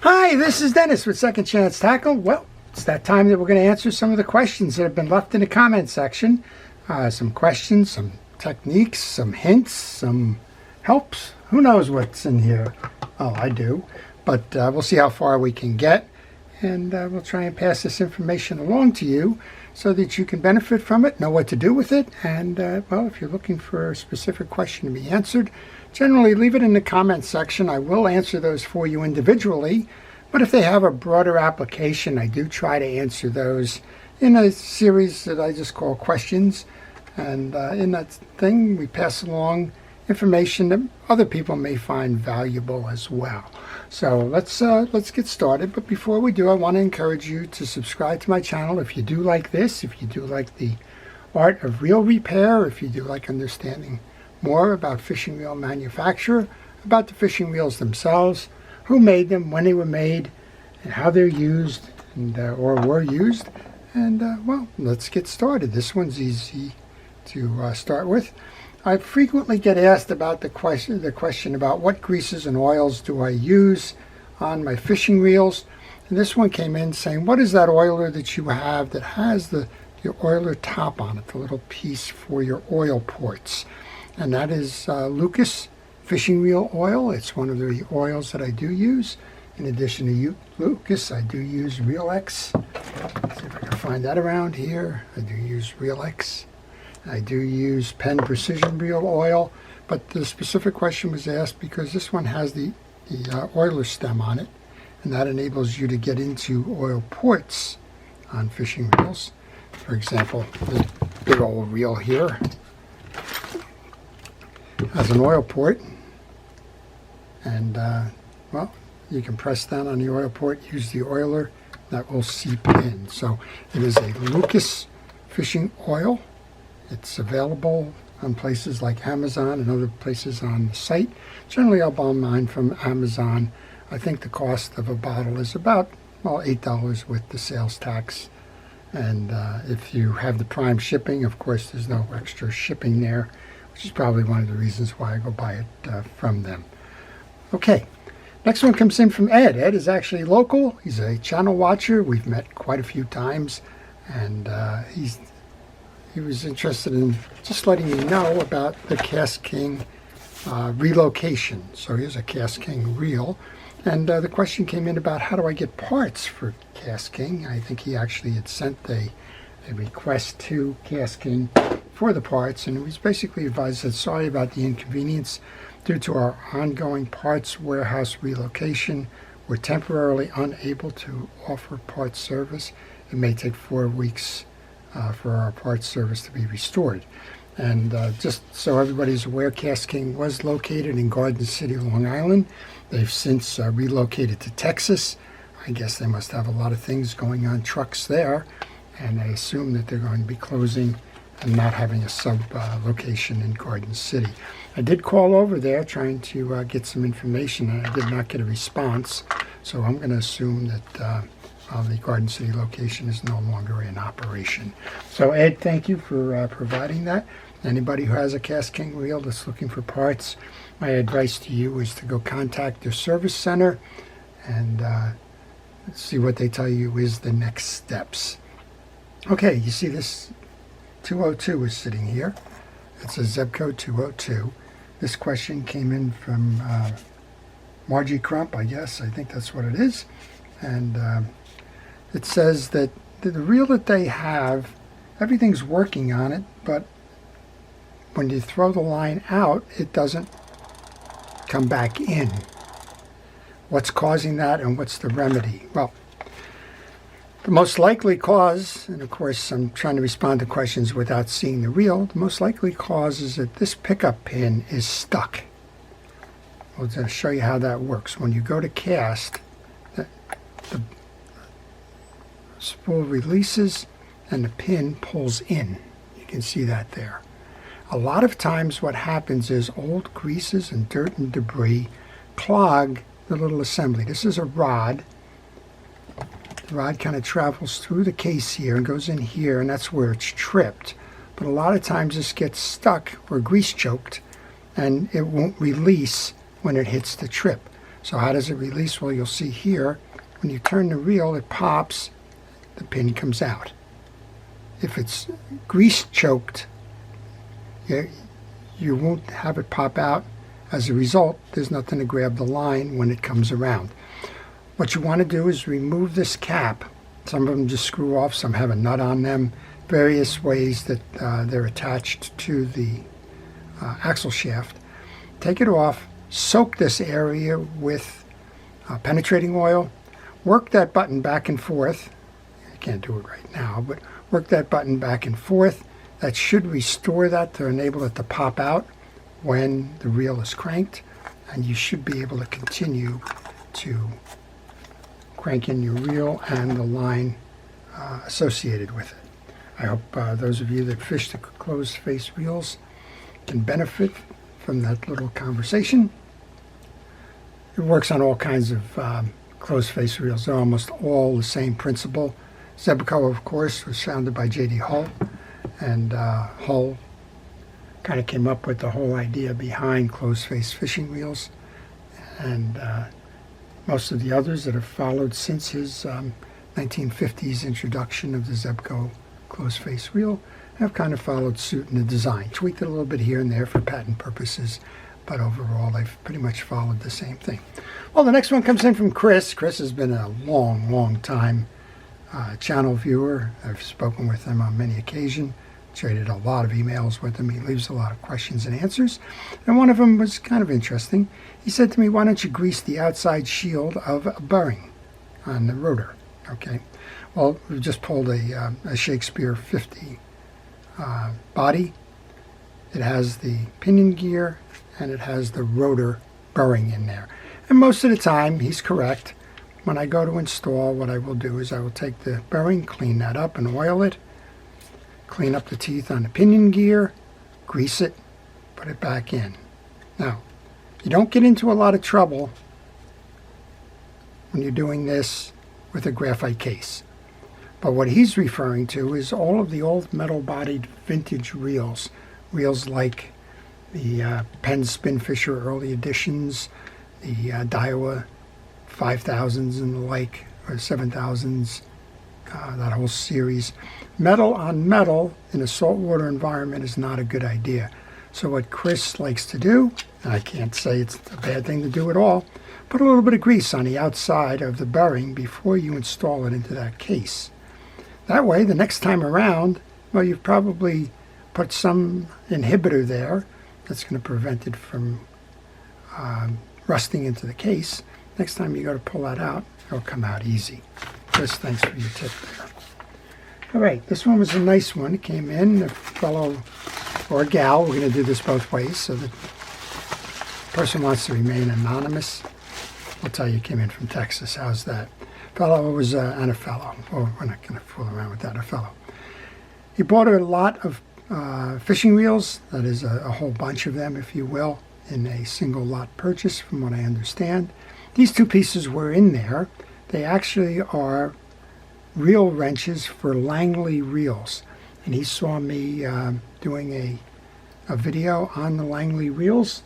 Hi, this is Dennis with Second Chance Tackle. Well, it's that time that we're going to answer some of the questions that have been left in the comment section. Some questions, some techniques, some hints, some helps. Who knows what's in here? Oh, I do. But we'll see how far we can get. And we'll try and pass this information along to you so that you can benefit from it, know what to do with it. And, well, if you're looking for a specific question to be answered, generally leave it in the comment section. I will answer those for you individually. But if they have a broader application, I do try to answer those in a series that I just call questions. And in that thing, we pass along information that other people may find valuable as well. So let's get started. But before we do, I want to encourage you to subscribe to my channel if you do like this, if you do like the art of reel repair, if you do like understanding more about fishing reel manufacture, about the fishing reels themselves, who made them, when they were made, and how they're used, and or were used. And well, let's get started. This one's easy to start with. I frequently get asked about the question about what greases and oils do I use on my fishing reels. And this one came in saying, what is that oiler that you have that has your oiler top on it, the little piece for your oil ports? And that is Lucas fishing reel oil. It's one of the oils that I do use. In addition to Lucas, I do use Reel-X. Let's see if I can find that around here. I do use Reel-X. I do use Penn Precision Reel Oil, but the specific question was asked because this one has the oiler stem on it, and that enables you to get into oil ports on fishing reels. For example, this big old reel here has an oil port, and well, you can press down on the oil port, use the oiler, that will seep in. So it is a Lucas fishing oil. It's available on places like Amazon and other places on the site. Generally, I'll buy mine from Amazon. I think the cost of a bottle is about, well, $8 with the sales tax. And if you have the Prime shipping, of course, there's no extra shipping there, which is probably one of the reasons why I go buy it from them. Okay, next one comes in from Ed. Ed is actually local. He's a channel watcher. We've met quite a few times, and he was interested in just letting me know about the Cast King relocation. So here's a Cast King reel. And the question came in about how do I get parts for Cast King. I think he actually had sent a request to Cast King for the parts. And it was basically advised that sorry about the inconvenience due to our ongoing parts warehouse relocation. We're temporarily unable to offer parts service. It may take 4 weeks for our parts service to be restored. And just so everybody's aware, Cast King was located in Garden City, Long Island. They've since relocated to Texas. I guess they must have a lot of things going on, trucks there, and I assume that they're going to be closing and not having a sub-location in Garden City. I did call over there trying to get some information, and I did not get a response, so I'm going to assume that the Garden City location is no longer in operation. So Ed, thank you for providing that. Anybody who has a Cast King reel that's looking for parts, my advice to you is to go contact their service center and see what they tell you is the next steps. Okay, you see this 202 is sitting here. It's a zip code 202. This question came in from Margie Crump, I guess. I think that's what it is. And it says that the reel that they have, everything's working on it, but when you throw the line out, it doesn't come back in. What's causing that and what's the remedy? Well, the most likely cause, and of course I'm trying to respond to questions without seeing the reel, the most likely cause is that this pickup pin is stuck. I'll just show you how that works. When you go to cast, the spool releases and the pin pulls in. You can see that there. A lot of times what happens is old greases and dirt and debris clog the little assembly. This is a rod. The rod kind of travels through the case here and goes in here, and that's where it's tripped. But a lot of times this gets stuck or grease choked, and it won't release when it hits the trip. So how does it release? Well, you'll see here, when you turn the reel, it pops, the pin comes out. If it's grease choked, you won't have it pop out. As a result, there's nothing to grab the line when it comes around. What you want to do is remove this cap. Some of them just screw off, some have a nut on them. Various ways that they're attached to the axle shaft. Take it off, soak this area with penetrating oil, work that button back and forth. I can't do it right now, but work that button back and forth. That should restore that to enable it to pop out when the reel is cranked, and you should be able to continue to crank in your reel and the line associated with it. I hope those of you that fish the closed face reels can benefit from that little conversation. It works on all kinds of closed face reels. They're almost all the same principle. Zebco, of course, was founded by J.D. Hull, and Hull kind of came up with the whole idea behind closed face fishing reels, and most of the others that have followed since his 1950s introduction of the Zebco closed face reel have kind of followed suit in the design, tweaked it a little bit here and there for patent purposes, but overall they've pretty much followed the same thing. Well, the next one comes in from Chris. Chris has been a long time channel viewer. I've spoken with him on many occasions, traded a lot of emails with him. He leaves a lot of questions and answers, and one of them was kind of interesting. He said to me, why don't you grease the outside shield of a bearing on the rotor? Okay, well, we've just pulled a Shakespeare 50 body. It has the pinion gear and it has the rotor bearing in there, and most of the time he's correct. When I go to install, what I will do is I will take the bearing, clean that up and oil it, clean up the teeth on the pinion gear, grease it, put it back in. Now, you don't get into a lot of trouble when you're doing this with a graphite case. But what he's referring to is all of the old metal-bodied vintage reels. Reels like the Penn Spinfisher early editions, the Daiwa 5000s and the like, or 7000s, that whole series. Metal on metal in a saltwater environment is not a good idea. So what Chris likes to do, and I can't say it's a bad thing to do at all, put a little bit of grease on the outside of the bearing before you install it into that case. That way, the next time around, well, you've probably put some inhibitor there that's going to prevent it from rusting into the case. Next time you go to pull that out, it'll come out easy. Chris, thanks for your tip there. All right, this one was a nice one. It came in, a fellow or a gal. We're going to do this both ways, so the person wants to remain anonymous. I'll tell you, it came in from Texas. How's that? Fellow was and a fellow. Well, we're not going to fool around with that. A fellow. He bought a lot of fishing reels. That is a whole bunch of them, if you will, in a single lot purchase, from what I understand. These two pieces were in there. They actually are reel wrenches for Langley reels. And he saw me doing a video on the Langley reels.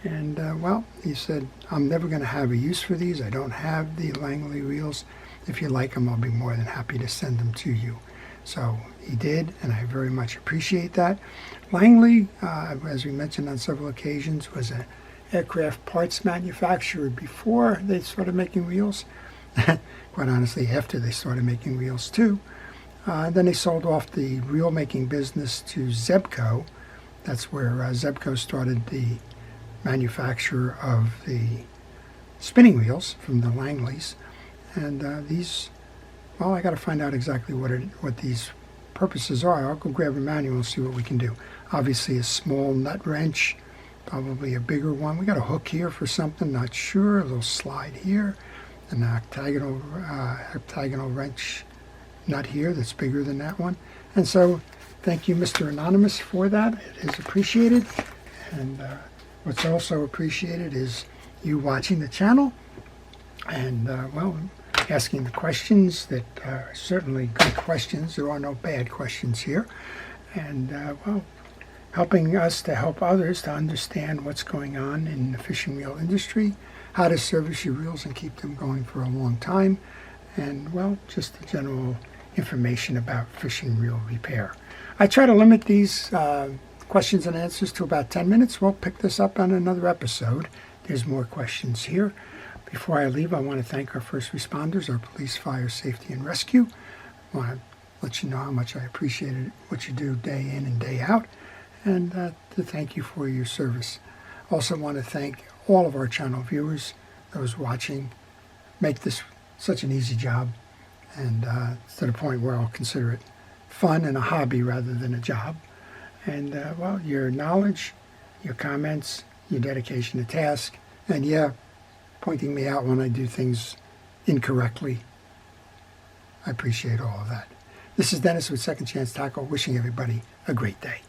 And, well, he said, I'm never going to have a use for these. I don't have the Langley reels. If you like them, I'll be more than happy to send them to you. So he did, and I very much appreciate that. Langley, as we mentioned on several occasions, was an aircraft parts manufacturer before they started making reels. Quite honestly, after they started making reels too. Then they sold off the reel making business to Zebco. That's where Zebco started the manufacture of the spinning wheels from the Langleys. And these, well, I got to find out exactly what these purposes are. I'll go grab a manual and see what we can do. Obviously a small nut wrench, probably a bigger one. We got a hook here for something, not sure. A little slide here. An octagonal wrench nut here that's bigger than that one. And so thank you, Mr. Anonymous, for that. It is appreciated. And what's also appreciated is you watching the channel and, well, asking the questions that are certainly good questions. There are no bad questions here. And, well, helping us to help others to understand what's going on in the fishing reel industry. how to service your reels and keep them going for a long time, and, well, just the general information about fishing reel repair. I try to limit these questions and answers to about 10 minutes. We'll pick this up on another episode. There's more questions here. Before I leave, I want to thank our first responders, our police, fire, safety, and rescue. I want to let you know how much I appreciate what you do day in and day out, and to thank you for your service. Also want to thank all of our channel viewers, those watching. Make this such an easy job, and to the point where I'll consider it fun and a hobby rather than a job. And, well, your knowledge, your comments, your dedication to task, and, yeah, pointing me out when I do things incorrectly. I appreciate all of that. This is Dennis with Second Chance Tackle, wishing everybody a great day.